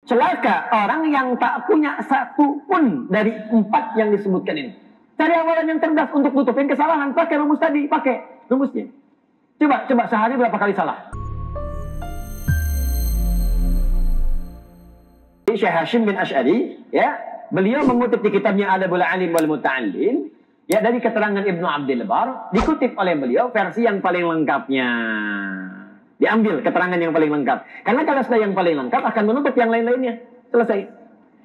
Celaka orang yang tak punya satu pun dari 4 yang disebutkan ini. Cari amalan yang cerdas untuk tutupin kesalahan. Pakai rumus tadi, pakai rumusnya. Coba sehari berapa kali salah? Syekh Hashim bin Asy'ari, ya, beliau mengutip di kitabnya Adabul Alim wal Muta'allim, ya, dari keterangan Ibnu Abdil Bar, dikutip oleh beliau versi yang paling lengkapnya. Diambil keterangan yang paling lengkap. Karena kalau sudah yang paling lengkap akan menutup yang lain-lainnya. Selesai.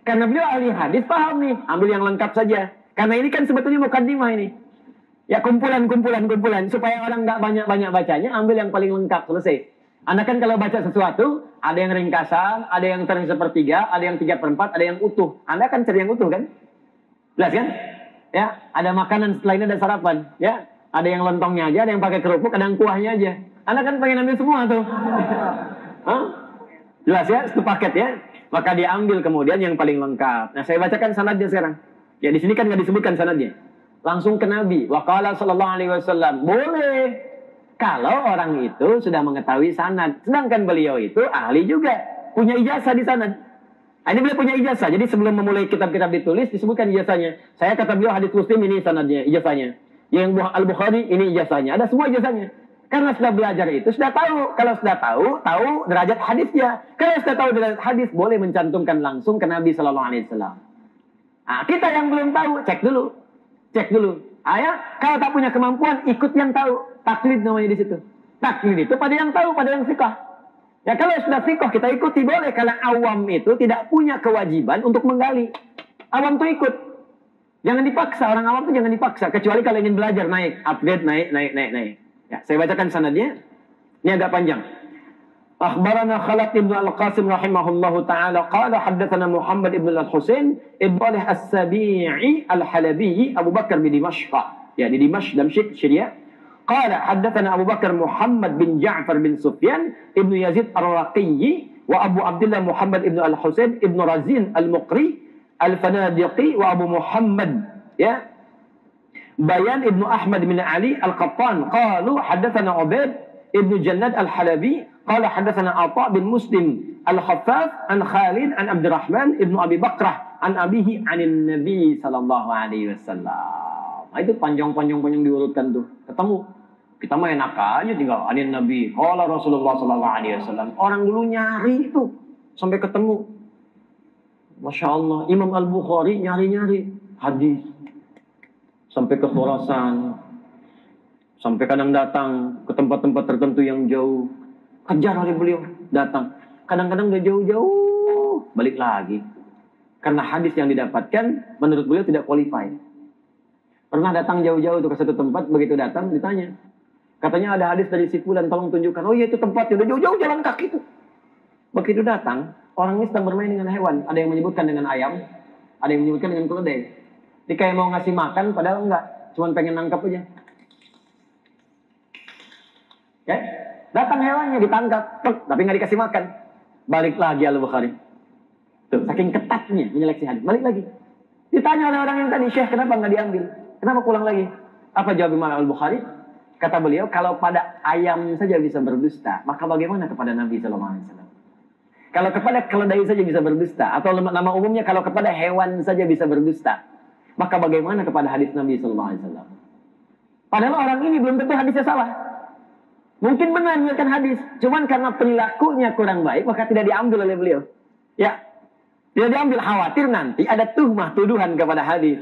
Karena beliau ahli hadis, paham nih, ambil yang lengkap saja. Karena ini kan sebetulnya mukaddimah ini. Ya, kumpulan supaya orang nggak banyak bacanya, ambil yang paling lengkap, selesai. Anda kan kalau baca sesuatu, ada yang ringkasan, ada yang 1/3, ada yang 3/4, ada yang utuh. Anda kan cari yang utuh kan? Jelas kan? Ya, ada makanan setelah ini ada sarapan, ya. Ada yang lontongnya aja, ada yang pakai kerupuk, ada yang kuahnya aja. Anda kan pengen ambil semua tuh. Hah? Jelas ya, satu paket ya. Maka diambil kemudian yang paling lengkap. Nah, saya bacakan sanadnya sekarang. Ya, di sini kan nggak disebutkan sanadnya. Langsung ke Nabi. Waqala sallallahu alaihi wasallam. Boleh kalau orang itu sudah mengetahui sanad. Sedangkan beliau itu ahli juga. Punya ijazah di sanad. Nah, ini beliau punya ijazah. Jadi sebelum memulai kitab-kitab ditulis, disebutkan ijazahnya. Saya kata beliau hadits Muslim, ini sanadnya, ijazahnya. Yang Al-Bukhari, ini ijazahnya. Ada semua ijazahnya. Karena sudah belajar itu, sudah tahu. Kalau sudah tahu derajat hadisnya. Kalau sudah tahu derajat hadis, boleh mencantumkan langsung ke Nabi SAW. Nah, kita yang belum tahu, cek dulu. Ya, kalau tak punya kemampuan, ikut yang tahu. Taklid namanya di situ. Taklid itu pada yang tahu, pada yang fiqh. Ya, kalau sudah fiqh kita ikuti boleh. Karena awam itu tidak punya kewajiban untuk menggali. Awam itu ikut. Jangan dipaksa, orang awam itu jangan dipaksa. Kecuali kalau ingin belajar, naik, upgrade, naik. Ya, saya bacakan sanadnya. Ini agak panjang. Akhbarana Khalid ibn Al-Qasim rahimahullahu ta'ala qala haddatsana Muhammad ibn Al-Husain ibn As-Sabi'i Al-Halabi Abu Bakar bin Dimashq. Ya, di Dimashq, Syria. Qala haddatsana Abu Bakar Muhammad bin Ja'far bin Sufyan ibn Yazid Ar-Raqi wa Abu Abdullah Muhammad ibn Al-Husain ibn Razin Al-Muqri Al-Fanadiqi wa Abu Muhammad, ya, Bayan ibnu Ahmad bin Ali Al-Qattan qalu haddatsana Ubaid ibnu Jannad Al-Halabi qala haddatsana Atha bin Muslim Al-Khaffaf an Khalid an Abdurrahman ibnu Abi Bakrah an abihi anin Nabi sallallahu alaihi wasallam. Nah, itu panjang diurutkan tuh. Ketemu. Kita mah enak aja tinggal anin Nabi qala Rasulullah sallallahu alaihi wasallam. Orang dulu nyari itu sampai ketemu. Masya Allah, Imam Al-Bukhari nyari hadis sampai ke Khurasan, sampai kadang datang ke tempat-tempat tertentu yang jauh, kejar oleh beliau, datang. Kadang-kadang udah jauh-jauh, balik lagi. Karena hadis yang didapatkan, menurut beliau tidak qualified. Pernah datang jauh-jauh ke satu tempat, begitu datang, ditanya. Katanya ada hadis dari si fulan, tolong tunjukkan. Oh iya, itu tempatnya, udah jauh-jauh jalan kaki itu. Begitu datang, orang ini sedang bermain dengan hewan. Ada yang menyebutkan dengan ayam, ada yang menyebutkan dengan keledai. Dia kayak mau ngasih makan, padahal enggak. Cuma pengen nangkap aja. Ya? Datang hewannya, ditangkap. Tapi nggak dikasih makan. Balik lagi Al-Bukhari. Tuh, saking ketatnya menyeleksi hadis. Balik lagi. Ditanya oleh orang yang tadi, Syekh, kenapa nggak diambil? Kenapa pulang lagi? Apa jawab Imam Al-Bukhari? Kata beliau, kalau pada ayam saja bisa berdusta, maka bagaimana kepada Nabi SAW? Kalau kepada keledai saja bisa berdusta, atau nama umumnya kalau kepada hewan saja bisa berdusta, maka bagaimana kepada hadis Nabi SAW? Padahal orang ini belum tentu hadisnya salah. Mungkin benar menurutkan hadis, cuman karena perilakunya kurang baik, maka tidak diambil oleh beliau. Ya, tidak diambil, khawatir nanti ada tuhmah, tuduhan kepada hadis.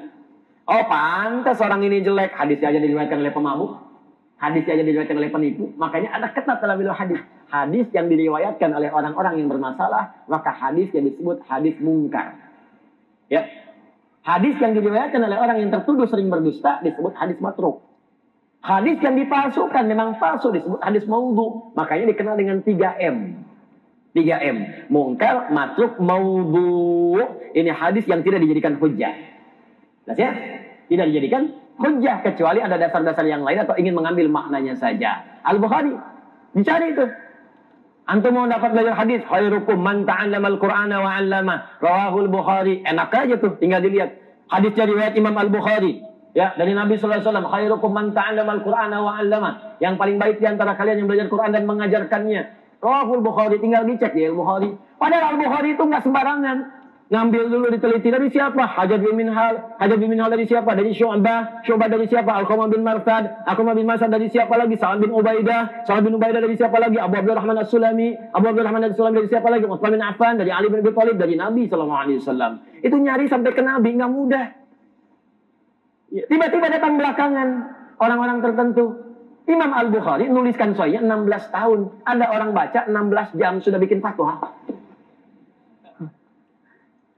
Oh, pantas orang ini jelek, hadisnya aja diriwayatkan oleh pemabuk, hadisnya aja diriwayatkan oleh penipu. Makanya ada ketat dalam beliau hadis. Hadis yang diriwayatkan oleh orang-orang yang bermasalah, maka hadis yang disebut hadis mungkar. Ya. Hadis yang diriwayatkan oleh orang yang tertuduh sering berdusta disebut hadis matruk. Hadis yang dipalsukan memang palsu disebut hadis maudhu. Makanya dikenal dengan 3M. 3M. Mungkar, matruk, maudhu. Ini hadis yang tidak dijadikan hujjah. Jelas ya? Tidak dijadikan hujjah kecuali ada dasar-dasar yang lain atau ingin mengambil maknanya saja. Al-Bukhari dicari itu. Antum mau dapat belajar hadis, khairukum man ta'allama al-Qur'ana wa 'allama. Rawahul Bukhari. Enak aja tuh, tinggal dilihat. Hadis dari riwayat Imam Al-Bukhari. Ya, dari Nabi sallallahu alaihi wasallam, khairukum man ta'allama al-Qur'ana wa 'allama. Yang paling baik di antara kalian yang belajar Quran dan mengajarkannya. Rawahul Bukhari, tinggal dicek ya Al-Bukhari. Padahal Al-Bukhari itu nggak sembarangan. Ngambil dulu diteliti dari siapa? Hajjaj bin Minhal. Hajjaj bin Minhal dari siapa? Dari Syu'bah. Syu'bah dari siapa? Alqamah bin Marsad. Alqamah bin Marsad dari siapa lagi? Sa'ad bin Ubaidah. Sa'ad bin Ubaidah dari siapa lagi? Abu Abdurrahman As-Sulami. Abu Abdurrahman As-Sulami dari siapa lagi? Utsman bin Affan. Dari Ali bin Abi Thalib. Dari Nabi SAW. Itu nyari sampai ke Nabi, nggak mudah. Tiba-tiba datang belakangan orang-orang tertentu. Imam Al-Bukhari nuliskan Sahih 16 tahun. Ada orang baca 16 jam sudah bikin fatwa.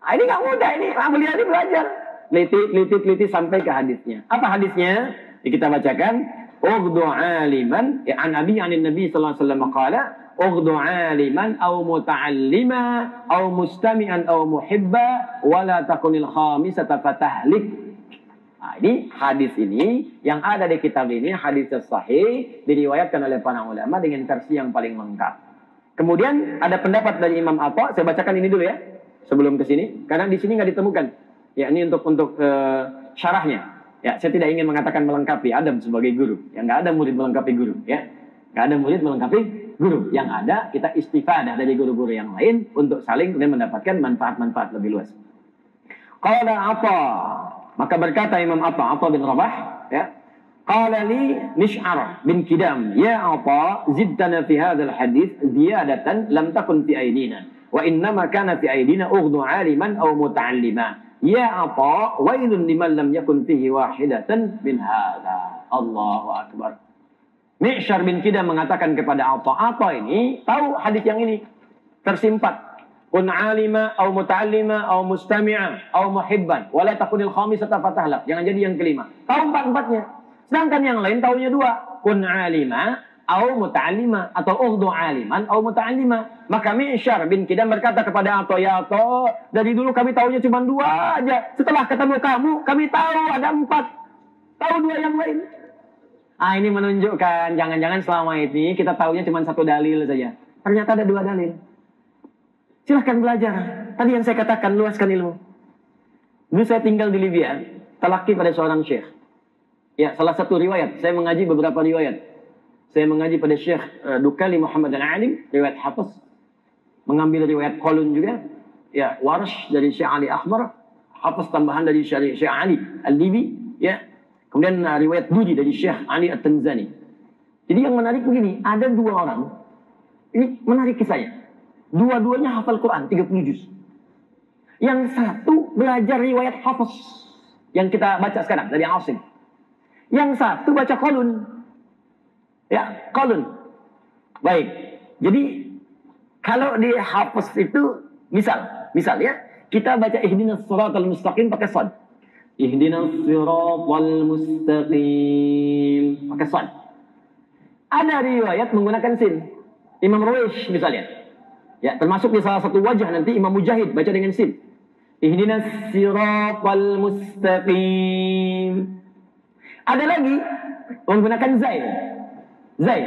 Ini nggak mudah, ini beliau belajar. Teliti sampai ke hadisnya. Apa hadisnya? Kita bacakan. Ughdu aliman. An Nabi sallallahu alaihi wasallam qala. Ughdu aliman aw muta'allima aw mustami'an aw muhibba wala takunil khamisata fatahlik. Nah, ini hadis ini yang ada di kitab ini hadis sahih diriwayatkan oleh para ulama dengan versi yang paling lengkap. Kemudian ada pendapat dari Imam Atha, saya bacakan ini dulu ya sebelum ke sini karena di sini nggak ditemukan. Ya ini untuk syarahnya. Ya saya tidak ingin mengatakan melengkapi Adam sebagai guru. Ya nggak ada murid melengkapi guru. Ya nggak ada murid melengkapi guru. Yang ada kita istifadah dari guru-guru yang lain untuk saling dan mendapatkan manfaat-manfaat lebih luas. Qala Atha. Maka berkata Imam Atha bin Rabah, ya, qala li Mish'ar bin Kidam, ya Atha, ziddana fi hadzal hadits ziyadatan lam takun fi aydina, wa innama kana fi aydina ughdu 'aliman aw muta'allima. Ya Atha, wailun liman lam yakun fihi wahidatan min hadza. Allahu akbar. Mish'ar bin Kidam mengatakan kepada Atha ini tahu hadis yang ini versi 4. Kun alima, au muta'allima, au mustami'a, au muhibban. Wala takunil khamisata fatahlak. Jangan jadi yang kelima. Tahu empat-empatnya. Sedangkan yang lain tahunya dua. Kun alima, au muta'allima. Atau ughdu aliman, au muta'allima. Maka Mish'ar bin Kidam berkata kepada Atha, ya Atha, dari dulu kami tahunya cuma dua aja. Setelah ketemu kamu, kami tahu ada 4. Tahu 2 yang lain. Ini menunjukkan, jangan-jangan selama ini kita tahunya cuma 1 dalil saja. Ternyata ada 2 dalil. Silahkan belajar. Tadi yang saya katakan, luaskan ilmu. Dulu saya tinggal di Libya, talaki pada seorang syekh. Ya, salah satu riwayat. Saya mengaji beberapa riwayat. Saya mengaji pada Syekh Dukali Muhammad Al-Alim, riwayat Hafiz. Mengambil riwayat Qalun juga. Ya, Warsh dari Syekh Ali Ahmar. Hafiz tambahan dari Syekh Ali Al-Libi. Ya. Kemudian riwayat Dudi dari Syekh Ali At-Tanzani. Jadi yang menarik begini, ada 2 orang. Ini menarik kisahnya. Dua-duanya hafal Quran, 30 juz. Yang satu belajar riwayat Hafiz. Yang kita baca sekarang, dari Asim. Yang satu baca Qalun. Ya, Qalun. Baik. Jadi, kalau di Hafiz itu, misal ya, kita baca ihdinas siratal mustaqim pakai shad. Ihdinas siratal mustaqim pakai shad. Ada riwayat menggunakan sin. Imam Ruwaish misalnya. Ya, termasuk di salah satu wajah nanti Imam Mujahid baca dengan sin. Ihdinas siratal mustaqim. Ada lagi menggunakan zain. Zain.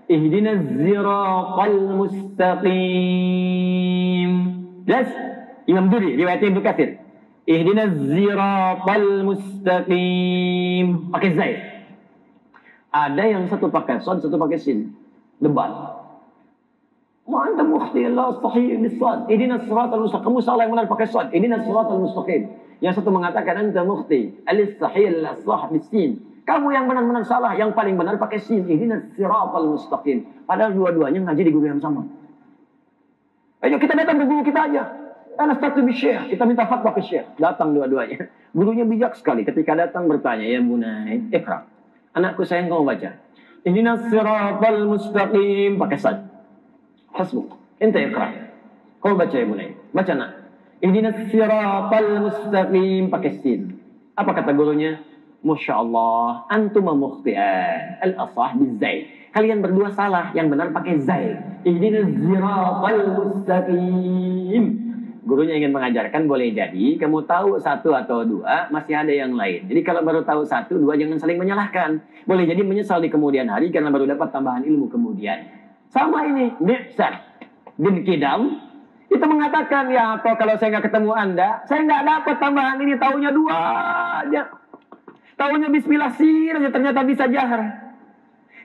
Ihdinas siratal mustaqim. Jelas? Imam Duri riwayatnya Ibnu Katsir. Ihdinas siratal mustaqim. Pakai zain. Ada yang satu pakai shad, satu pakai sin. Debat. Anta mukhti Allah sahih bisad. Ihdinas siratal mustaqim. Kamu salah yang benar pakai shad. Ihdinas siratal mustaqim. Yang satu mengatakan anta mukhti alis sahih al-sah bisin. Kamu yang benar-benar salah, yang paling benar pakai sin. Ihdinas siratal mustaqim. Padahal dua-duanya ngaji di guru yang sama. Ayo kita datang ke guru kita aja. Anastatu bi syekh. Kita minta fatwa ke syekh. Datang dua-duanya. Gurunya bijak sekali. Ketika datang bertanya, ya bunai, iqra. Anakku sayang kamu baca. Ihdinas siratal mustaqim pakai shad. Hasbuk. Ente iqra. Kau baca ya bunai. Baca nak. Ihdinas siratal mustaqim pakai sin. Apa kata gurunya? Masya Allah. Antum mukhti'an. Al-asah bizzain. Kalian berdua salah. Yang benar pakai zain. Ihdinas siratal mustaqim. Gurunya ingin mengajarkan boleh jadi kamu tahu 1 atau 2 masih ada yang lain. Jadi kalau baru tahu 1, 2 jangan saling menyalahkan. Boleh jadi menyesal di kemudian hari karena baru dapat tambahan ilmu kemudian. Sama ini, Mish'ar bin Kidam itu mengatakan, ya atau kalau saya nggak ketemu Anda, saya nggak dapat tambahan ini, tahunya 2 aja. Tahunya bismillah sir aja ternyata bisa jahar.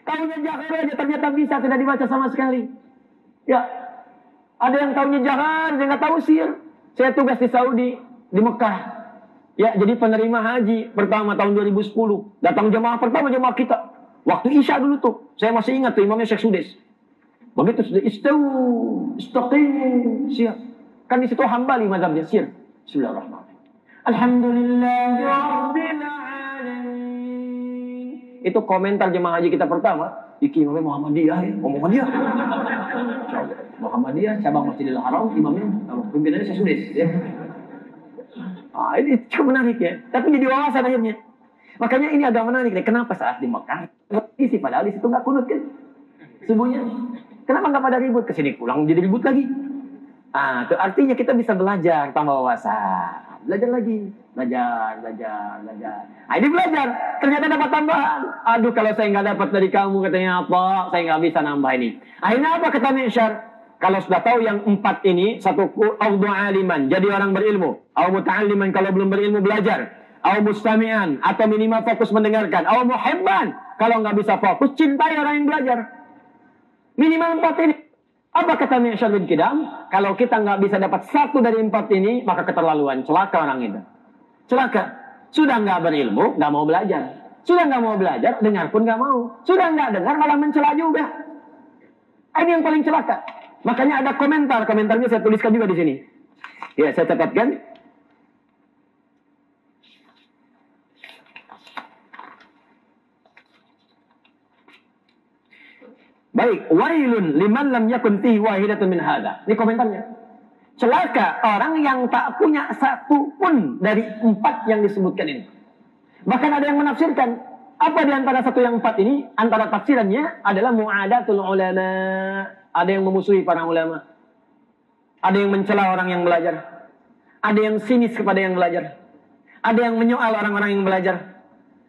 Tahunya jahar aja ternyata bisa, tidak dibaca sama sekali. Ya, ada yang tahunya jahar, dia nggak tahu sihir. Saya tugas di Saudi, di Mekah. Ya, jadi penerima haji pertama tahun 2010. Datang jemaah pertama jemaah kita. Waktu Isya dulu tuh, saya masih ingat tuh imamnya Syekh Sudes. Begitu sudah istaqim, siap. Kan di situ Hambali mazhabnya sihir. Bismillahirrahmanirrahim. Alhamdulillahirabbil alamin. Itu komentar jemaah haji kita pertama. Iki imamnya Muhammadiyah ya. Muhammadiyah. Muhammadiyah cabang Masjidil Haram, imamnya pimpinannya Syekh Sudes ya. Ini cukup menarik ya. Tapi jadi wawasan akhirnya. Makanya ini agak menarik deh. Kenapa saat di Mekah isi padahal di situ nggak kunut kan? Subuhnya. Kenapa nggak pada ribut? Kesini pulang jadi ribut lagi. Itu artinya kita bisa belajar tambah wawasan. Belajar lagi. Belajar. Ini belajar. Ternyata dapat tambahan. Aduh, kalau saya nggak dapat dari kamu katanya apa? Saya nggak bisa nambah ini. Akhirnya apa kata Mi'syar? Kalau sudah tahu yang 4 ini, satu au aliman, jadi orang berilmu. Au muta'alliman, kalau belum berilmu belajar. Au mustami'an, atau minimal fokus mendengarkan. Au muhibban, kalau nggak bisa fokus, cintai orang yang belajar. Minimal 4 ini. Apa kata Mi'syar bin Kidam? Kalau kita nggak bisa dapat 1 dari 4 ini, maka keterlaluan. Celaka orang itu. Celaka. Sudah nggak berilmu, nggak mau belajar. Sudah nggak mau belajar, dengar pun nggak mau. Sudah nggak dengar, malah mencela juga. Ini yang paling celaka. Makanya ada komentarnya saya tuliskan juga di sini. Ya, saya catatkan. Baik, wailun liman lam yakun fihi wahidatun min hadza. Ini komentarnya. Celaka orang yang tak punya 1 pun dari 4 yang disebutkan ini. Bahkan ada yang menafsirkan apa di antara 1 yang 4 ini, antara tafsirannya adalah mu'adatul ulama. Ada yang memusuhi para ulama. Ada yang mencela orang yang belajar. Ada yang sinis kepada yang belajar. Ada yang menyoal orang-orang yang belajar.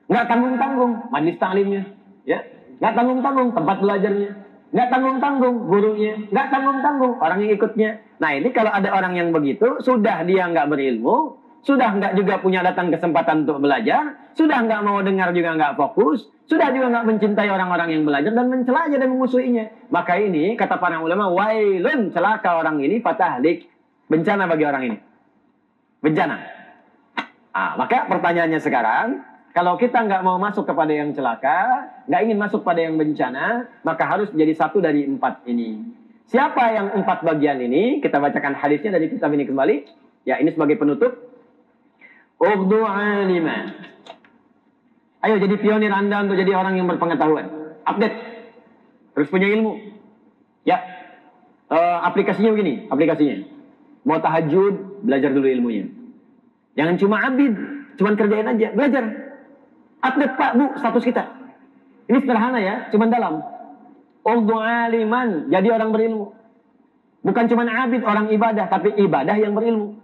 Nggak tanggung-tanggung majelis taklimnya, ya. Nggak tanggung-tanggung tempat belajarnya. Nggak tanggung-tanggung gurunya. Nggak tanggung-tanggung orang yang ikutnya. Nah, ini kalau ada orang yang begitu, sudah dia nggak berilmu, sudah nggak juga punya datang kesempatan untuk belajar, sudah nggak mau dengar juga nggak fokus, sudah juga nggak mencintai orang-orang yang belajar dan mencelanya dan memusuhinya. Maka ini kata para ulama, wailun, celaka orang ini, fatahlik, bencana bagi orang ini. Bencana. Maka pertanyaannya sekarang, kalau kita nggak mau masuk kepada yang celaka, nggak ingin masuk pada yang bencana, maka harus menjadi 1 dari 4 ini. Siapa yang 4 bagian ini? Kita bacakan hadisnya dari kitab ini kembali. Ya, ini sebagai penutup. Ughdu aliman. Ayo jadi pionir Anda untuk jadi orang yang berpengetahuan. Update. Harus punya ilmu. Ya. Aplikasinya begini, aplikasinya. Mau tahajud, belajar dulu ilmunya. Jangan cuma abid, cuma kerjain aja, belajar. Update Pak, Bu, status kita. Ini sederhana ya, cuma dalam. Ughdu aliman, jadi orang berilmu. Bukan cuma abid, orang ibadah, tapi ibadah yang berilmu.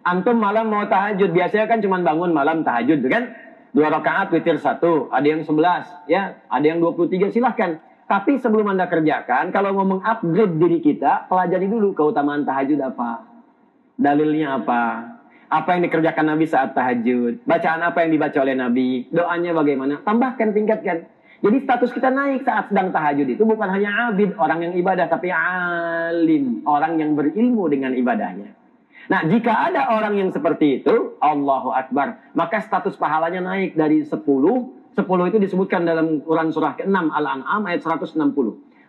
Antum malam mau tahajud, biasanya kan cuma bangun malam tahajud, kan? 2 rakaat, witir 1, ada yang 11, ya, ada yang 23, silahkan. Tapi sebelum Anda kerjakan, kalau mau mengupgrade diri kita, pelajari dulu keutamaan tahajud apa, dalilnya apa yang dikerjakan Nabi saat tahajud, bacaan apa yang dibaca oleh Nabi, doanya bagaimana, tambahkan, tingkatkan. Jadi status kita naik saat sedang tahajud itu bukan hanya abid, orang yang ibadah, tapi alim, orang yang berilmu dengan ibadahnya. Nah, jika ada orang yang seperti itu, Allahu Akbar, maka status pahalanya naik dari 10. 10 itu disebutkan dalam Quran surah ke-6 Al-An'am ayat 160.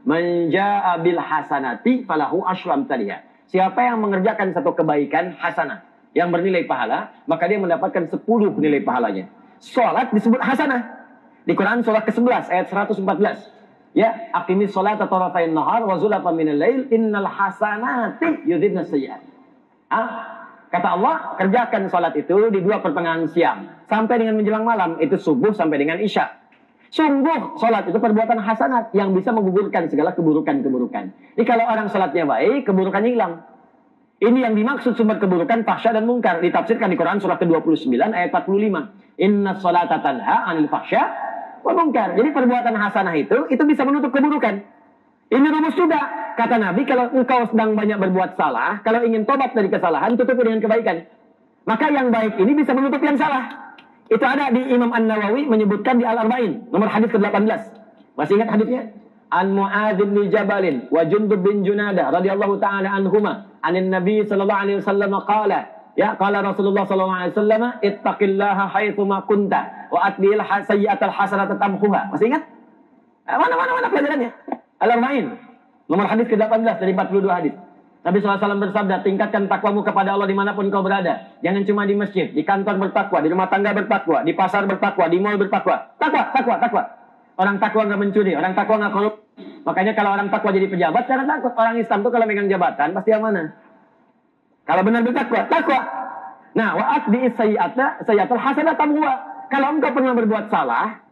Man jaa'a bil hasanati falahu asyru amsalihha. Siapa yang mengerjakan satu kebaikan hasanah yang bernilai pahala, maka dia mendapatkan 10 nilai pahalanya. Salat disebut hasanah. Di Quran surah ke-11 ayat 114. Ya, aqimis sholata tarafain nahar wa zulafan minal lail innal hasanati yudhibnas sayyi'at. Kata Allah, kerjakan sholat itu di 2 pertengahan siang sampai dengan menjelang malam, itu subuh sampai dengan isya. Sungguh sholat itu perbuatan hasanat yang bisa menggugurkan segala keburukan-keburukan. Jadi kalau orang sholatnya baik, keburukannya hilang. Ini yang dimaksud sumber keburukan fahsya dan mungkar, ditafsirkan di Quran surah ke-29 ayat 45. Inna sholata tanha anil fahsya wa mungkar. Jadi perbuatan hasanah itu bisa menutup keburukan. Ini rumus juga. Kata Nabi, kalau engkau sedang banyak berbuat salah, kalau ingin tobat dari kesalahan, tutupi dengan kebaikan. Maka yang baik ini bisa menutup yang salah. Itu ada di Imam An-Nawawi menyebutkan di Al-Arba'in, nomor hadis ke-18. Masih ingat hadisnya? an Mu'adz bin Jabal wa Jundub bin Junadah radhiyallahu taala anhuma anin Nabi sallallahu alaihi wasallam qala qala Rasulullah sallallahu alaihi wasallam ittaqillaha haitsu ma kunta wa atbil sayyi'atal hasanata tamhuha. Masih ingat? Mana pelajarannya? Al-Arba'in. Nomor hadis ke-18 dari 42 hadis. Nabi SAW bersabda, tingkatkan takwamu kepada Allah dimanapun kau berada. Jangan cuma di masjid, di kantor bertakwa, di rumah tangga bertakwa, di pasar bertakwa, di mall bertakwa. Takwa. Orang takwa nggak mencuri, orang takwa nggak korup. Makanya kalau orang takwa jadi pejabat, jangan takut. Orang Islam tuh kalau megang jabatan, pasti amanah. Kalau benar bertakwa, takwa. Nah, wa'at di sayyatul hasanah tamhuwa. Kalau engkau pernah berbuat salah,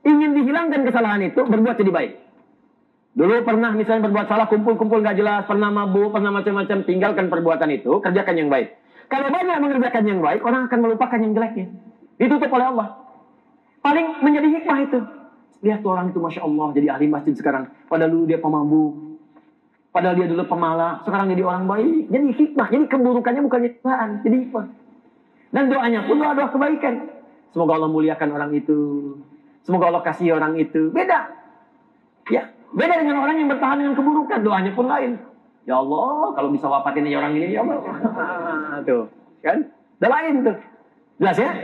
ingin dihilangkan kesalahan itu, berbuat jadi baik. Dulu pernah misalnya berbuat salah, kumpul-kumpul nggak jelas, pernah mabuk, pernah macam-macam, tinggalkan perbuatan itu, kerjakan yang baik. Kalau banyak mengerjakan yang baik, orang akan melupakan yang jeleknya. Ditutup oleh Allah. Paling menjadi hikmah itu. Lihat tuh orang itu, Masya Allah, jadi ahli masjid sekarang. Padahal dulu dia pemabuk. Padahal dia dulu pemalak, sekarang jadi orang baik. Jadi hikmah, jadi keburukannya bukan cobaan, jadi hikmah. Dan doanya pun doa-doa kebaikan. Semoga Allah muliakan orang itu. Semoga Allah kasih orang itu. Beda. Ya. Beda dengan orang yang bertahan dengan keburukan. Doanya pun lain. Ya Allah, kalau bisa wafatin aja orang ini, ya Allah. Tuh, kan? Udah lain tuh. Jelas ya?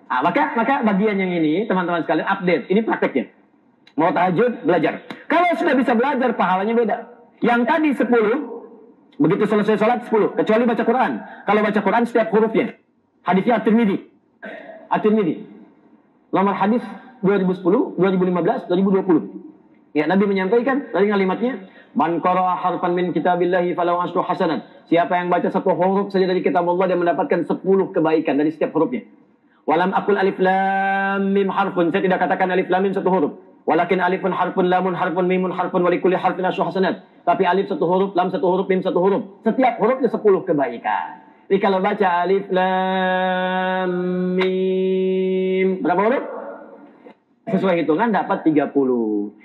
Nah, maka bagian yang ini, teman-teman sekalian, update. Ini prakteknya. Mau tahajud, belajar. Kalau sudah bisa belajar, pahalanya beda. Yang tadi 10, begitu selesai sholat 10. Kecuali baca Quran. Kalau baca Quran, setiap hurufnya. Hadisnya At-Tirmidzi. Nomor hadis 2010, 2015, 2020. Ya, Nabi menyampaikan dari kalimatnya, man qara'a harfan min kitabillahi falahu asyru hasanat. Siapa yang baca satu huruf saja dari kitab Allah dia mendapatkan 10 kebaikan dari setiap hurufnya. Walam aqul alif lam mim harfun. Saya tidak katakan alif lam mim satu huruf. Walakin alifun harfun, lamun harfun, mimun harfun, wa likulli harfin asyru hasanat. Tapi alif satu huruf, lam satu huruf, mim satu huruf. Setiap hurufnya 10 kebaikan. Jadi kalau baca alif lam mim, berapa huruf? Sesuai hitungan dapat 30.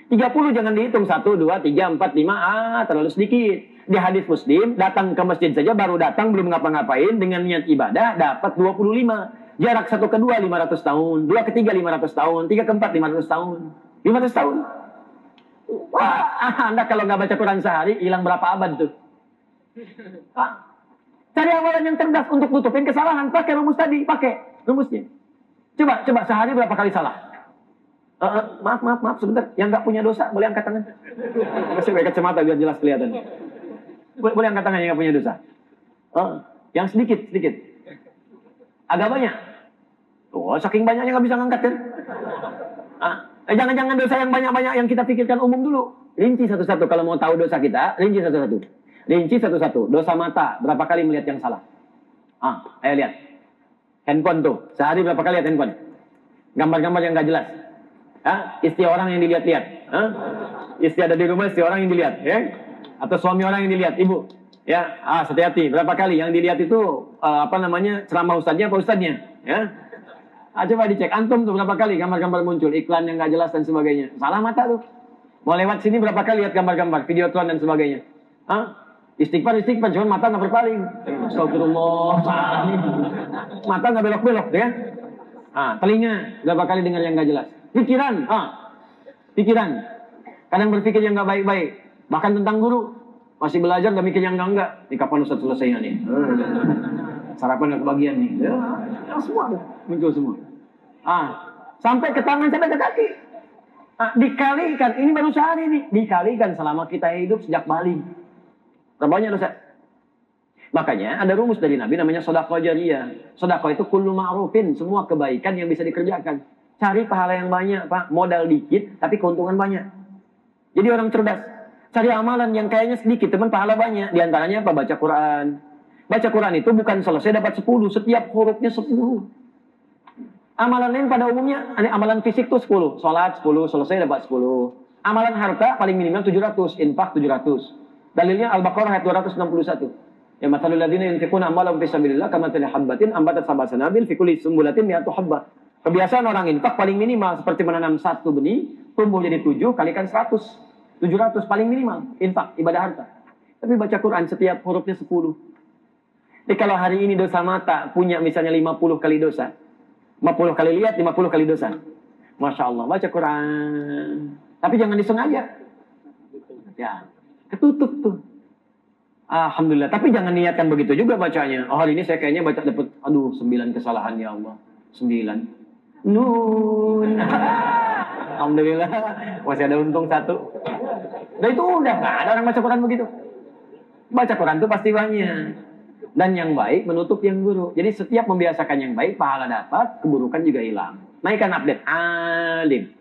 30 jangan dihitung 1, 2, 3, 4, 5. Terlalu sedikit. Di hadis Muslim, datang ke masjid saja, baru datang, belum ngapa-ngapain, dengan niat ibadah, dapat 25. Jarak 1 ke 2, 500 tahun. 2 ke 3, 500 tahun. 3 ke 4, 500 tahun. 500 tahun. Wah, Anda kalau nggak baca Quran sehari, hilang berapa abad tuh? Cari amalan yang cerdas untuk tutupin kesalahan. Pakai rumus tadi, pakai rumusnya. Coba sehari berapa kali salah? Maaf sebentar. Yang nggak punya dosa boleh angkat tangan. Kasih pakai kacamata biar jelas kelihatan. Boleh angkat tangan yang nggak punya dosa. Yang sedikit. Agak banyak. Saking banyaknya nggak bisa ngangkat kan? Jangan dosa yang banyak-banyak yang kita pikirkan umum dulu. Rinci satu-satu kalau mau tahu dosa kita. Rinci satu-satu. Dosa mata berapa kali melihat yang salah? Ayo lihat. Handphone tuh. Sehari berapa kali lihat handphone? Gambar-gambar yang nggak jelas. Istri orang yang dilihat-lihat. Istri ada di rumah, istri orang yang dilihat, ya? Atau suami orang yang dilihat, ibu. Ya, hati-hati. Berapa kali yang dilihat itu ceramah ustadznya apa ustadznya, ya? Coba dicek antum tuh berapa kali gambar-gambar muncul, iklan yang nggak jelas dan sebagainya. Salah mata tuh. Mau lewat sini berapa kali lihat gambar-gambar, videotron dan sebagainya. Istighfar, cuma mata nggak berpaling. Astagfirullah. Mata nggak belok-belok, ya? Telinga berapa kali dengar yang nggak jelas. Pikiran. Kadang berpikir yang nggak baik-baik. Bahkan tentang guru. Masih belajar nggak mikir yang enggak. Ini kapan Ustaz selesainya nih? Sarapan nggak kebagian nih. Ya, semua muncul semua. Sampai ke tangan, sampai ke kaki. Dikalikan. Ini baru sehari nih. Dikalikan selama kita hidup sejak Bali. Berapa banyak dosa? Makanya ada rumus dari Nabi namanya sedekah jariyah. Sedekah itu kullu ma'rufin, semua kebaikan yang bisa dikerjakan. Cari pahala yang banyak, Pak. Modal dikit, tapi keuntungan banyak. Jadi orang cerdas. Cari amalan yang kayaknya sedikit, teman pahala banyak. Di antaranya apa? Baca Quran. Baca Quran itu bukan selesai dapat 10. Setiap hurufnya 10. Amalan lain pada umumnya, amalan fisik tuh 10. Sholat 10, selesai dapat 10. Amalan harta paling minimal 700. Infak 700. Dalilnya Al-Baqarah ayat 261. Ya matalul ladzina yunfiquna amwalahum fi sabilillah kamathali habbatin ambatat sab'a sanabil fi kulli sumbulatin mi'atu habbah. Kebiasaan orang infak paling minimal seperti menanam 1 benih, tumbuh jadi 7 kalikan 100. 700 paling minimal infak ibadah harta. Tapi baca Quran setiap hurufnya 10. Jadi kalau hari ini dosa mata punya misalnya 50 kali dosa. 50 kali lihat, 50 kali dosa. Masya Allah, baca Quran. Tapi jangan disengaja. Ya, ketutup tuh. Alhamdulillah. Tapi jangan niatkan begitu juga bacanya. Oh, hari ini saya kayaknya baca dapat, 9 kesalahan ya Allah. 9. Nun. Alhamdulillah. Masih ada untung 1. Nah itu udah nggak ada orang baca Quran begitu. Baca Quran itu pasti banyak. Dan yang baik menutup yang buruk. Jadi setiap membiasakan yang baik, pahala dapat, keburukan juga hilang. Naikkan update. Alim.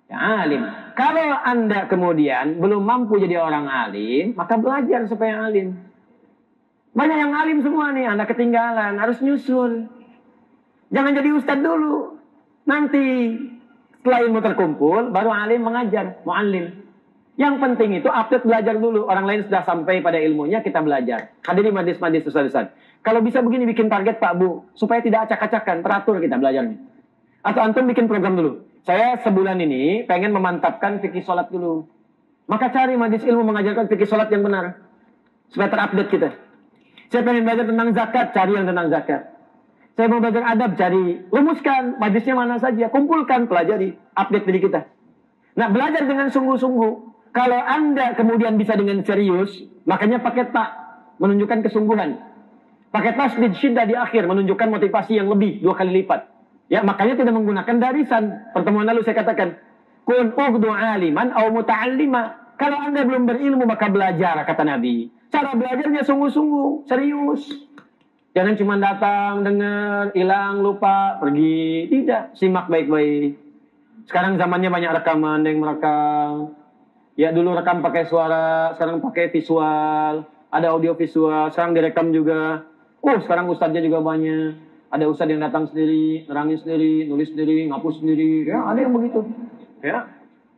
Ya, alim. Kalau Anda kemudian belum mampu jadi orang alim, maka belajar supaya alim. Banyak yang alim semua nih, Anda ketinggalan. Harus nyusul. Jangan jadi ustadz dulu. Nanti setelah ilmu terkumpul, baru alim mengajar. Mu'allim. Yang penting itu update belajar dulu. Orang lain sudah sampai pada ilmunya, kita belajar. Hadiri majlis-majlis ustaz-ustaz. Kalau bisa begini bikin target Pak Bu, supaya tidak acak-acakan, teratur kita belajarnya. Atau antum bikin program dulu. Saya sebulan ini pengen memantapkan fikih sholat dulu. Maka cari majlis ilmu mengajarkan fikih sholat yang benar. Supaya terupdate kita. Saya pengen belajar tentang zakat, cari yang tentang zakat. Saya mau belajar adab, cari. Rumuskan, majlisnya mana saja. Kumpulkan, pelajari. Update diri kita. Nah, belajar dengan sungguh-sungguh. Kalau Anda kemudian bisa dengan serius, makanya pakai tak, menunjukkan kesungguhan. Pakai tasdid syiddah di akhir, menunjukkan motivasi yang lebih, 2 kali lipat. Ya, makanya tidak menggunakan darisan. Pertemuan lalu saya katakan, kun ughdu aliman au muta'allima. Kalau Anda belum berilmu, maka belajar, kata Nabi. Cara belajarnya sungguh-sungguh, serius. Jangan cuma datang, dengar, hilang, lupa, pergi. Tidak, simak baik-baik. Sekarang zamannya banyak rekaman, yang merekam. Ya dulu rekam pakai suara, sekarang pakai visual, ada audio visual, sekarang direkam juga. Sekarang ustadznya juga banyak. Ada ustadz yang datang sendiri, nerangin sendiri, nulis sendiri, ngapus sendiri. Ya, ada yang begitu. Ya.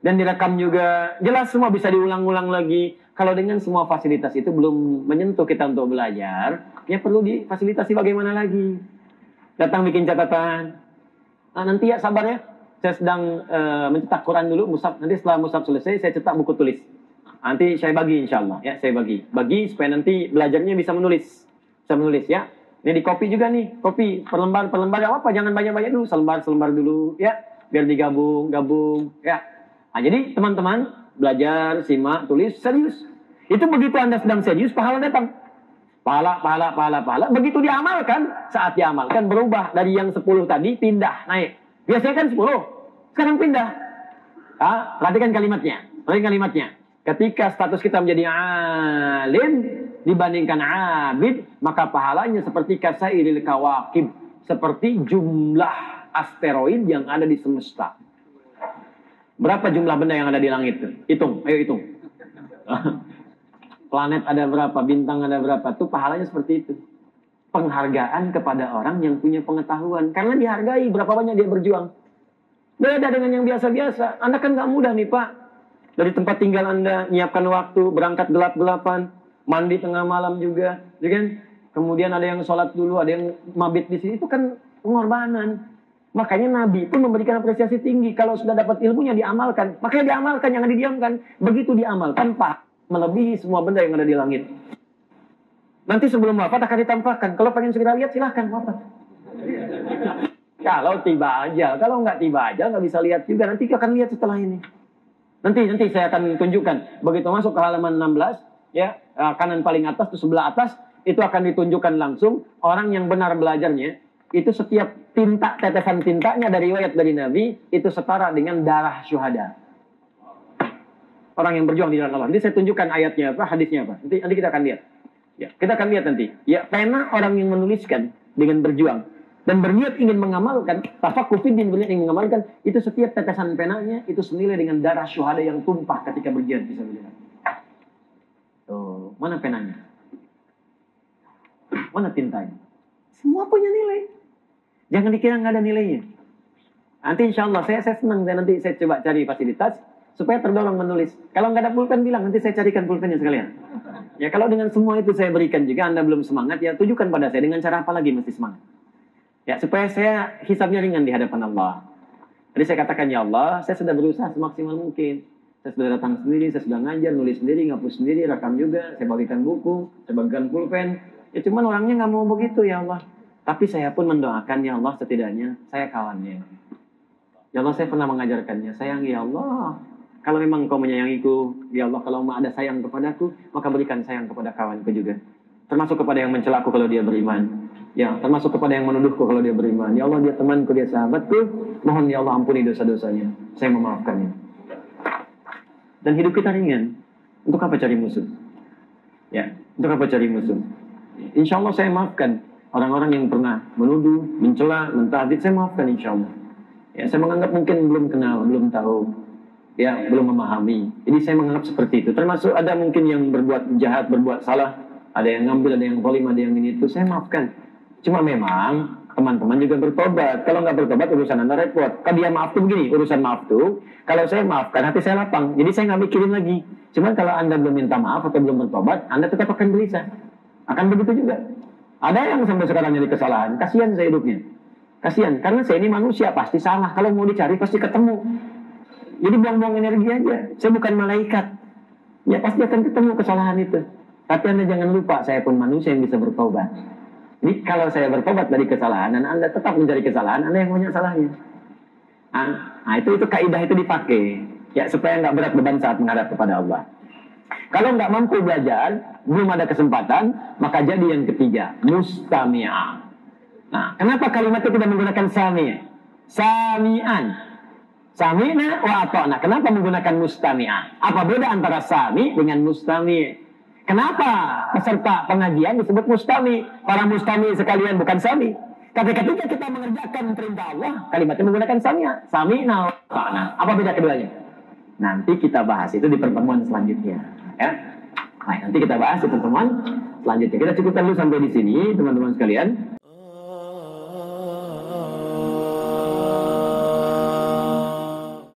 Dan direkam juga. Jelas semua bisa diulang-ulang lagi. Kalau dengan semua fasilitas itu belum menyentuh kita untuk belajar, ya perlu difasilitasi bagaimana lagi. Datang bikin catatan. Nah, nanti ya sabar ya. Saya sedang mencetak Quran dulu, mushaf. Nanti setelah mushaf selesai, saya cetak buku tulis. Nanti saya bagi insya Allah. Ya, saya bagi. Bagi supaya nanti belajarnya bisa menulis. Bisa menulis ya. Ini di copy juga nih. Copy, per lembar, apa. Jangan banyak-banyak dulu. Selembar dulu. Ya, biar digabung. Ya. Nah, jadi teman-teman, belajar, simak, tulis, serius. Itu begitu Anda sedang serius, pahala datang. Pahala. Begitu diamalkan, saat diamalkan, berubah dari yang 10 tadi, pindah, naik. Biasanya kan 10, sekarang pindah. Perhatikan kalimatnya. Ketika status kita menjadi alim dibandingkan abid, maka pahalanya seperti kasairil kawakib, seperti jumlah asteroid yang ada di semesta. Berapa jumlah benda yang ada di langit? Hitung, ayo hitung. Planet ada berapa, bintang ada berapa, tuh pahalanya seperti itu. Penghargaan kepada orang yang punya pengetahuan. Karena dihargai berapa banyak dia berjuang. Beda dengan yang biasa-biasa. Anda kan gak mudah nih Pak. Dari tempat tinggal Anda, nyiapkan waktu, berangkat gelap-gelapan, mandi tengah malam juga. Ya kan? Kemudian ada yang sholat dulu, ada yang mabit di sini. Itu kan pengorbanan. Makanya Nabi pun memberikan apresiasi tinggi. Kalau sudah dapat ilmunya diamalkan. Makanya diamalkan, jangan didiamkan. Begitu diamalkan, Pak, melebihi semua benda yang ada di langit. Nanti sebelum wafat akan ditampakkan. Kalau pengen segera lihat, silahkan wafat. Kalau tiba aja. Kalau nggak tiba aja, nggak bisa lihat juga. Nanti akan lihat setelah ini. Nanti saya akan tunjukkan. Begitu masuk ke halaman 16, ya kanan paling atas, itu sebelah atas, itu akan ditunjukkan langsung. Orang yang benar belajarnya, itu setiap tinta, tetesan tintanya dari riwayat dari Nabi, itu setara dengan darah syuhada. Orang yang berjuang di jalan Allah. Nanti saya tunjukkan ayatnya apa, hadisnya apa. Nanti kita akan lihat. Ya, kita akan lihat nanti. Ya, pena orang yang menuliskan dengan berjuang dan berniat ingin mengamalkan, tafaqqufiddin, berniat ingin mengamalkan, itu setiap tetesan penanya itu senilai dengan darah syuhada yang tumpah ketika berjihad fisabilillah. Tuh, mana penanya? Mana tintanya? Semua punya nilai. Jangan dikira nggak ada nilainya. Nanti insya Allah saya senang, nanti saya coba cari fasilitas supaya terdorong menulis. Kalau nggak ada pulpen bilang, nanti saya carikan pulpennya sekalian. Ya kalau dengan semua itu saya berikan juga, Anda belum semangat, ya tujukan pada saya dengan cara apa lagi mesti semangat. Ya supaya saya hisabnya ringan di hadapan Allah. Jadi saya katakan, ya Allah, saya sudah berusaha semaksimal mungkin. Saya sudah datang sendiri, saya sudah ngajar, nulis sendiri, ngapus sendiri, rekam juga, saya bagikan buku, saya bagikan pulpen. Ya cuman orangnya nggak mau begitu, ya Allah. Tapi saya pun mendoakan, ya Allah, setidaknya saya kawannya. Ya Allah, saya pernah mengajarkannya. Sayang, ya Allah, Kalau memang Engkau menyayangiku, ya Allah, kalau ada sayang kepadaku, maka berikan sayang kepada kawanku juga. Termasuk kepada yang mencelaku kalau dia beriman. Ya, termasuk kepada yang menuduhku kalau dia beriman. Ya Allah, dia temanku, dia sahabatku. Mohon ya Allah ampuni dosa-dosanya. Saya memaafkannya. Dan hidup kita ringan. Untuk apa cari musuh? Ya, untuk apa cari musuh? Insya Allah saya maafkan orang-orang yang pernah menuduh, mencela, mentahdir. Saya maafkan insya Allah. Ya, saya menganggap mungkin belum kenal, belum tahu. Ya, belum memahami. Jadi saya menganggap seperti itu. Termasuk ada mungkin yang berbuat jahat, berbuat salah. Ada yang ngambil, ada yang zalim, ada yang ini itu. Saya maafkan. Cuma memang teman-teman juga bertobat. Kalau nggak bertobat urusan Anda repot. Kalau dia maaf tuh begini, urusan maaf tuh. Kalau saya maafkan hati saya lapang. Jadi saya nggak mikirin lagi. Cuma kalau Anda belum minta maaf atau belum bertobat, Anda tetap akan gelisah. Akan begitu juga. Ada yang sampai sekarang jadi kesalahan. Kasihan saya hidupnya. Kasihan. Karena saya ini manusia pasti salah. Kalau mau dicari pasti ketemu. Jadi buang-buang energi aja. Saya bukan malaikat. Ya pasti akan ketemu kesalahan itu. Tapi Anda jangan lupa, saya pun manusia yang bisa bertobat. Jadi kalau saya bertobat dari kesalahan dan Anda tetap mencari kesalahan, Anda yang punya salahnya. Nah itu kaidah itu dipakai. Ya supaya nggak berat beban saat menghadap kepada Allah. Kalau nggak mampu belajar, belum ada kesempatan, maka jadi yang ketiga, mustami'ah. Nah, kenapa kalimat itu tidak menggunakan sami'? Sami'an. Sami'na wa ata'na. Kenapa menggunakan mustami'ah? Apa beda antara sami dengan mustami'? Kenapa peserta pengajian disebut mustami'? Para mustami' sekalian bukan sami'. Tapi ketika kita mengerjakan perintah Allah, kalimatnya menggunakan sami'ah. Sami'na wa ata'na. Apa beda keduanya? Nanti kita bahas itu di pertemuan selanjutnya. Ya. Baik, nanti kita bahas di pertemuan selanjutnya. Kita cukupkan dulu sampai di sini, teman-teman sekalian.